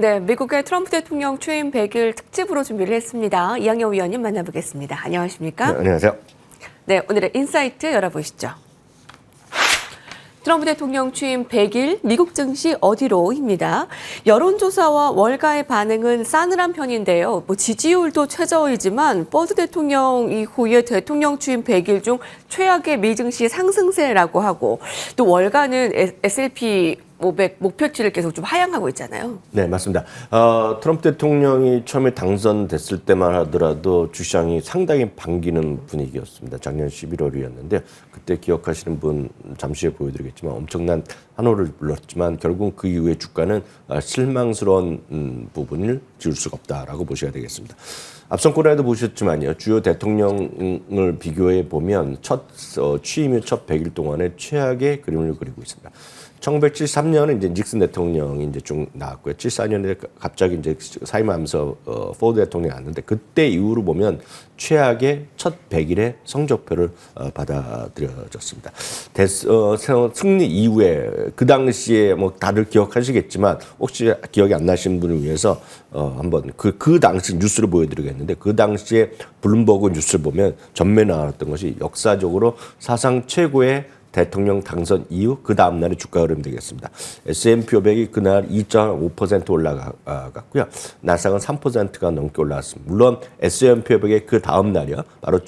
네, 미국의 트럼프 대통령 취임 100일 특집으로 준비를 했습니다. 이양여 위원님 만나보겠습니다. 안녕하십니까? 네, 안녕하세요. 네, 오늘의 인사이트 열어보시죠. 트럼프 대통령 취임 100일 미국 증시 어디로입니다. 여론조사와 월가의 반응은 싸늘한 편인데요. 지지율도 최저이지만 버드 대통령 이후에 대통령 취임 100일 중 최악의 미 증시 상승세라고 하고 또 월가는 S&P 500 목표치를 계속 좀 하향하고 있잖아요. 네, 맞습니다. 트럼프 대통령이 처음에 당선됐을 때만 하더라도 주시장이 상당히 반기는 분위기였습니다. 작년 11월이었는데 그때 기억하시는 분 잠시 후에 보여드리겠지만 엄청난 환호를 불렀지만 결국 그 이후에 주가는 실망스러운 부분을 지울 수가 없다라고 보셔야 되겠습니다. 앞선 코너에도 보셨지만요. 주요 대통령을 비교해 보면 취임 후 첫 100일 동안에 최악의 그림을 그리고 있습니다. 1973년은 이제 닉슨 대통령이 이제 쭉 나왔고요. 74년에 갑자기 이제 사임하면서 포드 대통령이 왔는데 그때 이후로 보면 최악의 첫 100일의 성적표를 받아들여졌습니다. 승리 이후에 그 당시에 뭐 다들 기억하시겠지만 혹시 기억이 안 나시는 분을 위해서 한번 그 당시 뉴스를 보여드리겠는데 그 당시에 블룸버그 뉴스를 보면 전면에 나왔던 것이 역사적으로 사상 최고의 대통령 당선 이후 그 다음 날의 주가 흐름이 되겠습니다. S&P 500이 그날 2.5% 올라갔고요. 나스닥은 3%가 넘게 올라왔습니다. 물론 S&P 500의 그 다음 날이요. 바로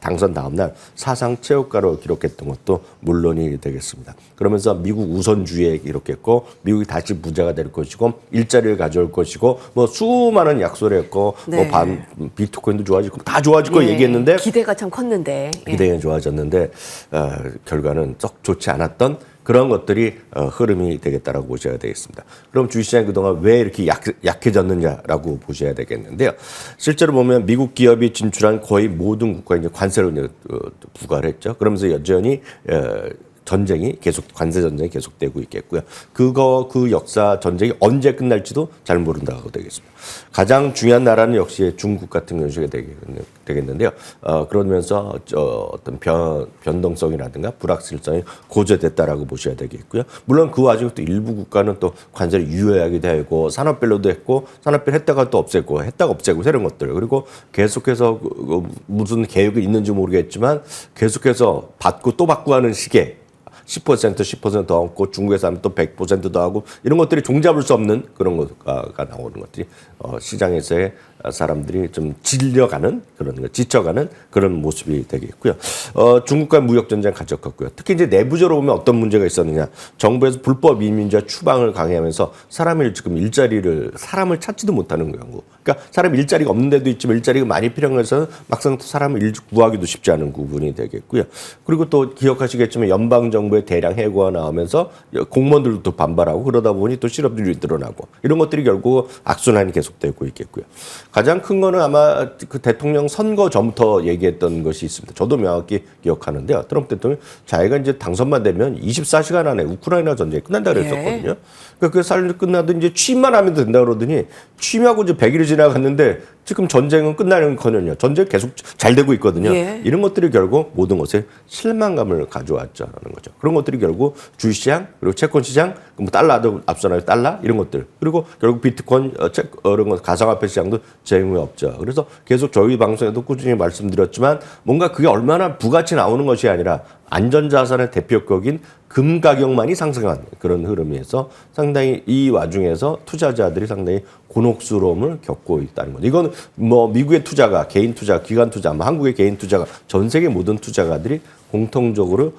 당선 다음 날 사상 최고가로 기록했던 것도 물론이 되겠습니다. 그러면서 미국 우선주의에 기록했고 미국이 다시 부자가 될 것이고 일자리를 가져올 것이고 뭐 수많은 약속을 했고 네. 뭐 비트코인도 좋아지고 다 좋아질 거 얘기했는데 기대가 참 컸는데 기대가 좋아졌는데 결과는 썩 좋지 않았던 그런 것들이 흐름이 되겠다라고 보셔야 되겠습니다. 그럼 주식시장이 그동안 왜 이렇게 약해졌느냐라고 보셔야 되겠는데요. 실제로 보면 미국 기업이 진출한 거의 모든 국가에 이제 관세를 이제 부과를 했죠. 그러면서 여전히 관세 전쟁이 계속되고 있겠고요. 그 역사 전쟁이 언제 끝날지도 잘 모른다고 되겠습니다. 가장 중요한 나라는 역시 중국 같은 경우가 되겠는데요. 그러면서 어떤 변동성이라든가 불확실성이 고조됐다라고 보셔야 되겠고요. 물론 그 와중에 또 일부 국가는 또 관세를 유예하기도 하고 산업별로도 했고 산업별 했다가 또 없앴고 했다가 없애고 이런 것들 그리고 계속해서 무슨 계획이 있는지 모르겠지만 계속해서 받고 또 받고 하는 식의 10% 더 하고 중국에서 하면 또 100% 더 하고 이런 것들이 종잡을 수 없는 그런 거가 나오는 것들이 시장에서의 사람들이 좀 지쳐가는 그런 모습이 되겠고요. 중국과 무역 전쟁 가졌었고요. 특히 이제 내부적으로 보면 어떤 문제가 있었느냐? 정부에서 불법 이민자 추방을 강행하면서 사람을 찾지도 못하는 거고. 그러니까 사람 일자리가 없는 데도 있지만 일자리가 많이 필요한 것은 막상 사람을 구하기도 쉽지 않은 부분이 되겠고요. 그리고 또 기억하시겠지만 연방 정부의 대량 해고가 나오면서 공무원들도 또 반발하고 그러다 보니 또 실업률이 늘어나고 이런 것들이 결국 악순환이 계속되고 있겠고요. 가장 큰 거는 아마 그 대통령 선거 전부터 얘기했던 것이 있습니다. 저도 명확히 기억하는데요. 트럼프 대통령이 자기가 이제 당선만 되면 24시간 안에 우크라이나 전쟁이 끝난다 그랬었거든요. 그러니까 그 살 끝나도 이제 취임만 하면 된다 그러더니 취임하고 이제 100일이 지나갔는데 지금 전쟁은 끝나는커녕 전쟁 계속 잘 되고 있거든요. 이런 것들이 결국 모든 것에 실망감을 가져왔자는 거죠. 그런 것들이 결국 주식시장 그리고 채권 시장, 뭐 달러도 앞서나요 달러 이런 것들 그리고 결국 비트코인, 이런 것 가상화폐 시장도 재무이 없죠. 그래서 계속 저희 방송에도 꾸준히 말씀드렸지만 뭔가 그게 얼마나 부같이 나오는 것이 아니라 안전자산의 대표격인 금 가격만이 상승한 그런 흐름에서 상당히 이 와중에서 투자자들이 상당히 곤혹스러움을 겪고 있다는 거죠. 이건 뭐 미국의 투자가, 개인 투자, 기관 투자, 한국의 개인 투자가 전 세계 모든 투자가들이 공통적으로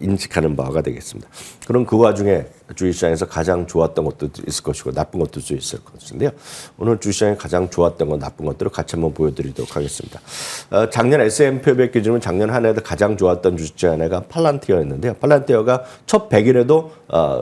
인식하는 바가 되겠습니다. 그럼 그 와중에 주식시장에서 가장 좋았던 것도 있을 것이고 나쁜 것도 있을 것인데요. 오늘 주식시장에 가장 좋았던 것, 나쁜 것들을 같이 한번 보여드리도록 하겠습니다. 작년 S&P 500 기준으로 작년 한 해도 가장 좋았던 주식 중 하나가 팔란티어였는데요. 팔란티어가 첫 100일에도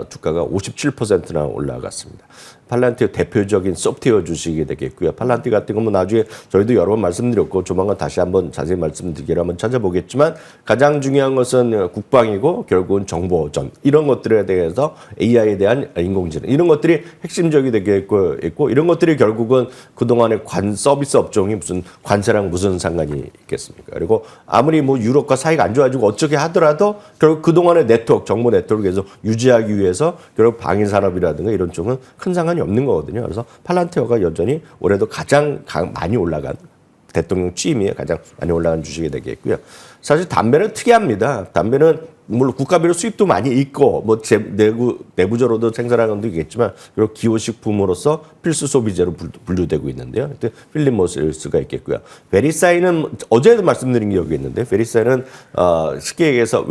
주가가 57%나 올라갔습니다. 팔란티어 대표적인 소프트웨어 주식이 되겠고요. 팔란티어 같은 건 뭐 나중에 저희도 여러 번 말씀드렸고 조만간 다시 한번 자세히 말씀드리기로 한번 찾아보겠지만 가장 중요한 것은 국방이고 결국은 정보전 이런 것들에 대해서 AI에 대한 인공지능 이런 것들이 핵심적이 되겠고 이런 것들이 결국은 그동안의 서비스 업종이 무슨 관세랑 무슨 상관이 있겠습니까? 그리고 아무리 뭐 유럽과 사이가 안 좋아지고 어떻게 하더라도 결국 그동안의 정보 네트워크를 계속 유지하기 위해서 결국 방위 산업이라든가 이런 쪽은 큰 상관이 없는 거거든요. 그래서 팔란티어가 여전히 올해도 가장 많이 올라간 대통령 취임이 가장 많이 올라간 주식이 되겠고요. 사실 담배는 특이합니다. 담배는 물론 국가별로 수입도 많이 있고 뭐 내부적으로도 생산하는 것도 있겠지만 그리고 기호식품으로서 필수 소비재로 분류되고 있는데요. 필립 모리스가 있겠고요. 베리사이는 어제도 말씀드린 기억이 있는데 베리사이는 쉽게 얘기해서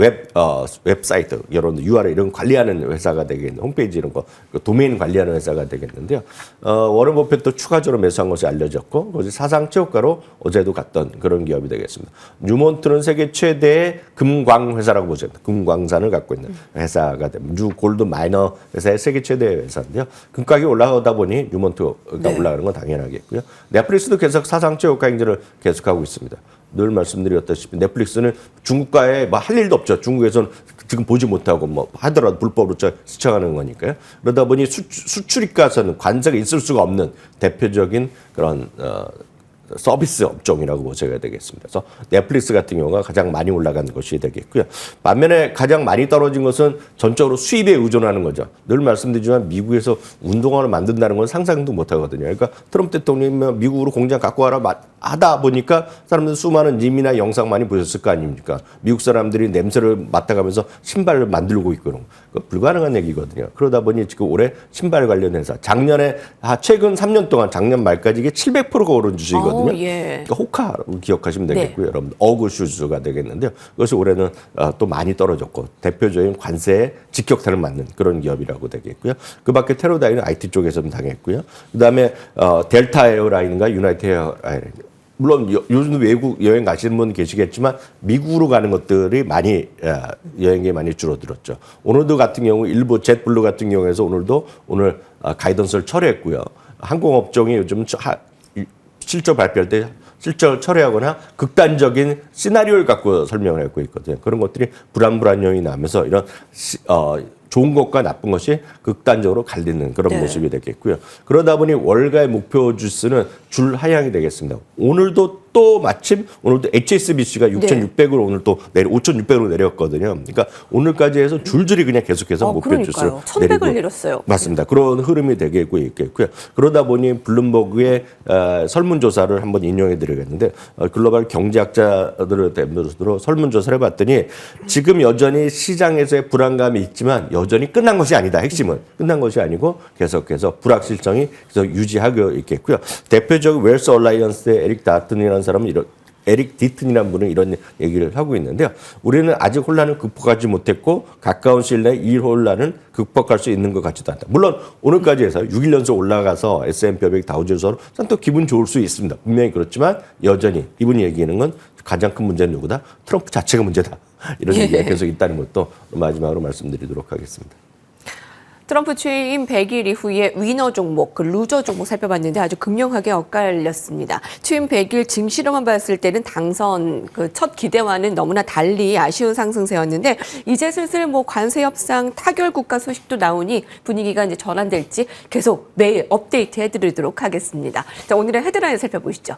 웹사이트 이런 URL 이런 관리하는 회사가 되겠는데 홈페이지 이런 거 도메인 관리하는 회사가 되겠는데요. 워런 버핏도 추가적으로 매수한 것이 알려졌고 거기 사상 최고가로 어제도 갔던 그런 기업이 되겠습니다. 뉴몬트는 세계 최대의 금광 회사라고 보죠. 금광산을 갖고 있는 회사가 됩니다. 뉴 골드 마이너 회사의 세계 최대의 회사인데요. 금가격이 올라가다 보니 뉴몬트가 올라가는 건 당연하겠고요. 넷플릭스도 계속 사상 최고가 행진을 계속하고 있습니다. 늘 말씀드렸다시피 넷플릭스는 중국과의 뭐 할 일도 없죠. 중국에서는 지금 보지 못하고 뭐 하더라도 불법으로 시청하는 거니까요. 그러다 보니 수출입가서는 관세가 있을 수가 없는 대표적인 그런 서비스 업종이라고 보셔야 되겠습니다. 그래서 넷플릭스 같은 경우가 가장 많이 올라간 것이 되겠고요. 반면에 가장 많이 떨어진 것은 전적으로 수입에 의존하는 거죠. 늘 말씀드리지만 미국에서 운동화를 만든다는 건 상상도 못 하거든요. 그러니까 트럼프 대통령이 미국으로 공장 갖고 와라 하다 보니까 사람들 수많은 밈이나 영상 많이 보셨을 거 아닙니까? 미국 사람들이 냄새를 맡아가면서 신발을 만들고 있고 그런 거. 불가능한 얘기거든요. 그러다 보니 지금 올해 신발 관련 회사 작년에 최근 3년 동안 작년 말까지 이게 700%가 오른 주식이거든요. 예. 그러니까 호카로 기억하시면 되겠고요. 여러분 어그 슈즈가 되겠는데요. 그것이 올해는 또 많이 떨어졌고 대표적인 관세에 직격탄을 맞는 그런 기업이라고 되겠고요. 그밖에 테러다이는 IT 쪽에서는 당했고요. 그다음에 델타 에어라인과 유나이티드 에어라인 물론 요즘도 외국 여행 가시는 분 계시겠지만 미국으로 가는 것들이 많이 여행이 많이 줄어들었죠. 오늘도 같은 경우 일부 젯블루 같은 경우에서 오늘 가이던스를 철회했고요. 항공업종이 요즘 실적 발표할 때 실적을 철회하거나 극단적인 시나리오를 갖고 설명을 하고 있거든요. 그런 것들이 불안요인이 나면서 이런 좋은 것과 나쁜 것이 극단적으로 갈리는 그런 모습이 되겠고요. 그러다 보니 월가의 목표 주수는 줄 하향이 되겠습니다. 오늘도 또 마침 오늘도 HSBC가 6,600으로 오늘 또 5,600으로 내렸거든요. 그러니까 오늘까지 해서 줄줄이 그냥 계속해서 목표 주수를 1,100을 내렸어요. 맞습니다. 그런 흐름이 되겠고 있겠고요. 그러다 보니 블룸버그의 설문조사를 한번 인용해 드리겠는데 글로벌 경제학자들을 대표로 설문조사를 해봤더니 지금 여전히 시장에서의 불안감이 있지만 여전히 끝난 것이 아니다. 핵심은 끝난 것이 아니고 계속해서 불확실성이 계속 유지하고 있겠고요. 대표적 웰스 얼라이언스의 에릭 디튼이라는 분은 이런 얘기를 하고 있는데요. 우리는 아직 혼란을 극복하지 못했고 가까운 시일 내에 이 혼란을 극복할 수 있는 것 같지도 않다. 물론 오늘까지 해서 6일 연속 올라가서 S&P 500 다우지수로 또 기분 좋을 수 있습니다. 분명히 그렇지만 여전히 이분이 얘기하는 건 가장 큰 문제는 누구다? 트럼프 자체가 문제다. 이런 얘기가 계속 있다는 것도 마지막으로 말씀드리도록 하겠습니다. 트럼프 취임 100일 이후에 위너 종목, 루저 종목 살펴봤는데 아주 극명하게 엇갈렸습니다. 취임 100일 증시로만 봤을 때는 당선 첫 기대와는 너무나 달리 아쉬운 상승세였는데 이제 슬슬 관세 협상 타결 국가 소식도 나오니 분위기가 이제 전환될지 계속 매일 업데이트 해드리도록 하겠습니다. 자, 오늘의 헤드라인 살펴보시죠.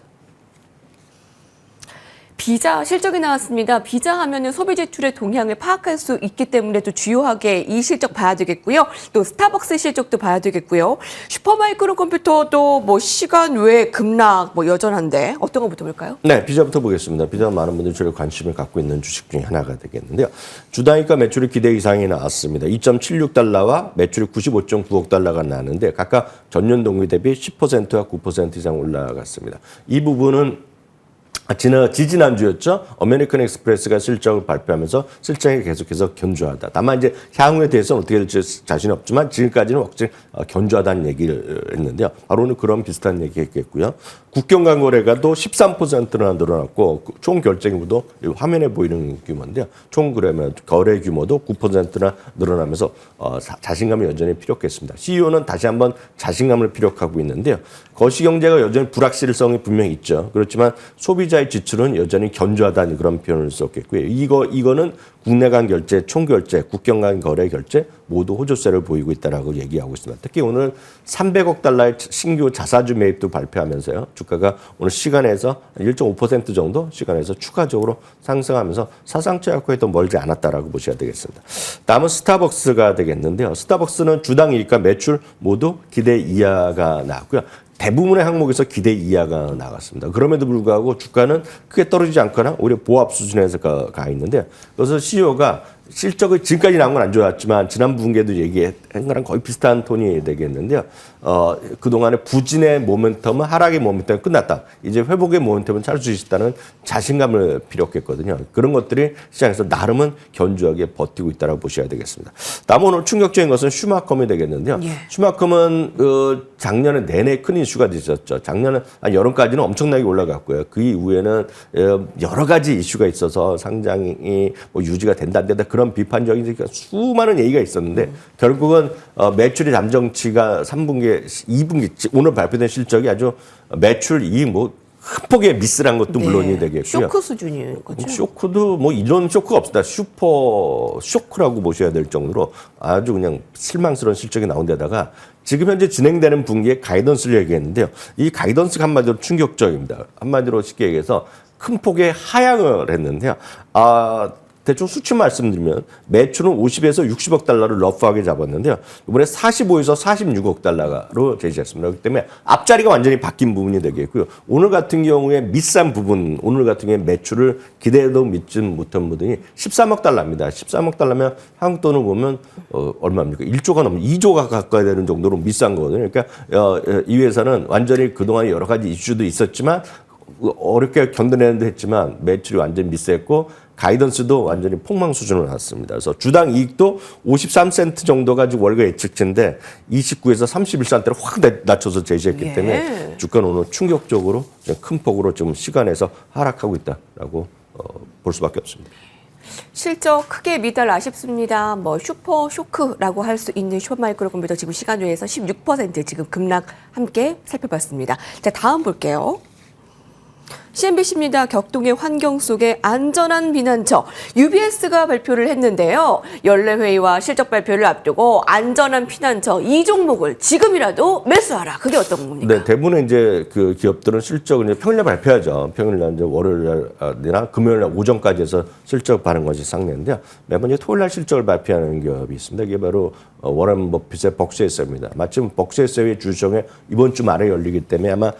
비자 실적이 나왔습니다. 비자 하면은 소비 지출의 동향을 파악할 수 있기 때문에 또 주요하게 이 실적 봐야 되겠고요. 또 스타벅스 실적도 봐야 되겠고요. 슈퍼마이크로 컴퓨터도 시간 외 급락 여전한데 어떤 거부터 볼까요? 네, 비자부터 보겠습니다. 비자 많은 분들이 저를 관심을 갖고 있는 주식 중에 하나가 되겠는데요. 주당이가 매출이 기대 이상이 나왔습니다. 2.76달러와 매출이 95.9억 달러가 나왔는데 각각 전년 동기 대비 10%와 9% 이상 올라갔습니다. 이 부분은 지지난주였죠. 어메리칸 익스프레스가 실적을 발표하면서 실적이 계속해서 견조하다. 다만 이제 향후에 대해서는 어떻게 될지 자신이 없지만 지금까지는 확실히 견조하다는 얘기를 했는데요. 바로 오늘 그런 비슷한 얘기 했겠고요. 국경 간 거래가도 13%나 늘어났고 총 결제 규모도 화면에 보이는 규모인데요. 총 그러면 거래 규모도 9%나 늘어나면서 자신감이 여전히 필요했습니다. CEO는 다시 한번 자신감을 피력하고 있는데요. 거시경제가 여전히 불확실성이 분명히 있죠. 그렇지만 소비자 투자의 지출은 여전히 견조하다는 그런 표현을 썼겠고요. 이거는 국내 간 결제, 총결제, 국경 간 거래 결제 모두 호조세를 보이고 있다라고 얘기하고 있습니다. 특히 오늘 300억 달러의 신규 자사주 매입도 발표하면서요. 주가가 오늘 시간에서 1.5% 정도 시간에서 추가적으로 상승하면서 사상치 않고에도 멀지 않았다라고 보셔야 되겠습니다. 다음은 스타벅스가 되겠는데요. 스타벅스는 주당 이익과 매출 모두 기대 이하가 나왔고요. 대부분의 항목에서 기대 이하가 나갔습니다. 그럼에도 불구하고 주가는 크게 떨어지지 않거나 오히려 보합 수준에서 가 있는데 그래서 CEO가 실적이 지금까지 나온 건 안 좋았지만 지난 분기에도 얘기한 거랑 거의 비슷한 톤이 되겠는데요. 그동안의 부진의 모멘텀은 하락의 모멘텀이 끝났다. 이제 회복의 모멘텀은 찾을 수 있다는 자신감을 피력했거든요. 그런 것들이 시장에서 나름은 견조하게 버티고 있다고 보셔야 되겠습니다. 다음 오늘 충격적인 것은 슈마컴이 되겠는데요. 예. 슈마컴은 작년에 내내 큰 이슈가 됐었죠. 작년에 여름까지는 엄청나게 올라갔고요. 그 이후에는 여러 가지 이슈가 있어서 상장이 뭐 유지가 된다 안 된다 그런 비판적인 수많은 얘기가 있었는데 결국은 매출이 잠정치가 3분기, 2분기 오늘 발표된 실적이 아주 매출 이익 뭐 큰 폭의 미스란 것도 물론이 되겠고요. 쇼크 수준인 거죠. 쇼크도 뭐 이런 쇼크가 없다. 슈퍼 쇼크라고 보셔야 될 정도로 아주 그냥 실망스러운 실적이 나온 데다가 지금 현재 진행되는 분기에 가이던스를 얘기했는데요. 이 가이던스가 한마디로 충격적입니다. 한마디로 쉽게 얘기해서 큰 폭의 하향을 했는데요. 대충 수치 말씀드리면 매출은 50에서 60억 달러를 러프하게 잡았는데요. 이번에 45에서 46억 달러로 제시했습니다. 그렇기 때문에 앞자리가 완전히 바뀐 부분이 되겠고요. 오늘 같은 경우에 미싼 부분, 오늘 같은 경우에 매출을 기대해도 믿지 못한 부분이 13억 달러입니다. 13억 달러면 한국 돈을 보면 얼마입니까? 1조가 넘는 2조가 가까이 되는 정도로 비싼 거거든요. 그러니까 이 회사는 완전히 그동안 여러 가지 이슈도 있었지만 어렵게 견뎌내는 데 했지만 매출이 완전히 미스했고 가이던스도 완전히 폭망 수준으로 나왔습니다. 그래서 주당 이익도 53센트 정도가 지금 월가 예측치인데 29에서 31센트를 확 낮춰서 제시했기 때문에 주가는 오늘 충격적으로 큰 폭으로 지금 시간에서 하락하고 있다라고 볼 수밖에 없습니다. 실적 크게 미달 아쉽습니다. 뭐 슈퍼 쇼크라고 할 수 있는 슈퍼마이크로 컴퓨터 지금 시간 외에서 16% 지금 급락 함께 살펴봤습니다. 자, 다음 볼게요. CNBC입니다. 격동의 환경 속에 안전한避難처 UBS가 발표를 했는데요. 연례회의와 실적 발표를 앞두고 안전한避難처 이 종목을 지금이라도 매수하라. 그게 어떤 겁니까? 네, 대부분의 이제 그 기업들은 실적을 이제 평일날 발표하죠. 평일날 이제 월요일날이나 금요일날 오전까지 해서 실적 발표하는 것이 상례인데요. 매번 이제 토요일날 실적을 발표하는 기업이 있습니다. 이게 바로 워런 버핏의 벅스에서입니다. 마침 벅스에서의 주주총회 이번 주 말에 열리기 때문에 아마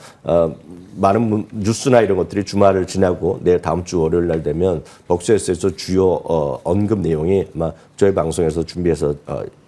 많은 뉴스나 이런 것들이 주말을 지나고 내일 다음 주 월요일 날 되면 벅스에서 주요 언급 내용이 아마 저희 방송에서 준비해서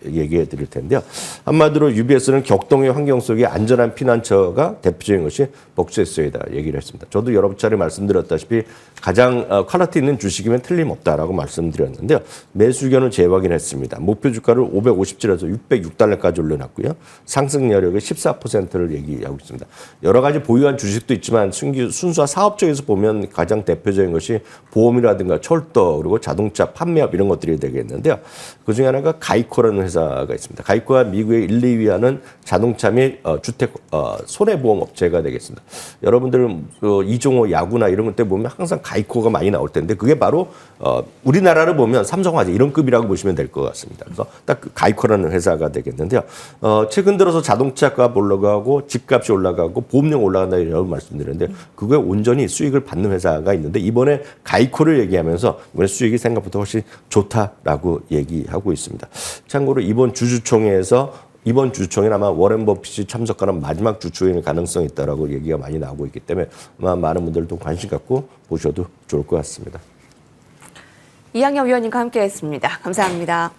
얘기해 드릴 텐데요. 한마디로 UBS는 격동의 환경 속에 안전한 피난처가 대표적인 것이 벅스에서이다 얘기를 했습니다. 저도 여러 차례 말씀드렸다시피 가장 퀄리티 있는 주식이면 틀림없다라고 말씀드렸는데요. 매수 의견을 재확인했습니다. 목표 주가를 557에서 606달러까지 올려놨고요. 상승 여력의 14%를 얘기하고 있습니다. 여러 가지 보유한 주식도 있지만 순수화 사업 쪽에서 보면 가장 대표적인 것이 보험이라든가 철도 그리고 자동차 판매업 이런 것들이 되겠는데요. 그중에 하나가 가이코라는 회사가 있습니다. 가이코가 미국의 1, 2위 하는 자동차 및 주택 손해보험 업체가 되겠습니다. 여러분들 이종호 야구나 이런 것 때 보면 항상 가이코가 많이 나올 텐데 그게 바로 우리나라를 보면 삼성화재 이런 급이라고 보시면 될 것 같습니다. 그래서 딱 그 가이코라는 회사가 되겠는데요. 최근 들어서 자동차값 올라가고 집값이 올라가고 보험료 올라간다 이런 말씀드렸는데 그거에 온전히 수익을 받는 회사가 있는데 이번에 가이코를 얘기하면서 이번에 수익이 생각보다 훨씬 좋다라고 얘기하고 있습니다. 참고로 이번 주주총회에는 아마 워렌 버핏이 참석하는 마지막 주총회일 가능성이 있다라고 얘기가 많이 나오고 있기 때문에 아마 많은 분들도 관심 갖고 보셔도 좋을 것 같습니다. 이항영 위원님과 함께했습니다. 감사합니다.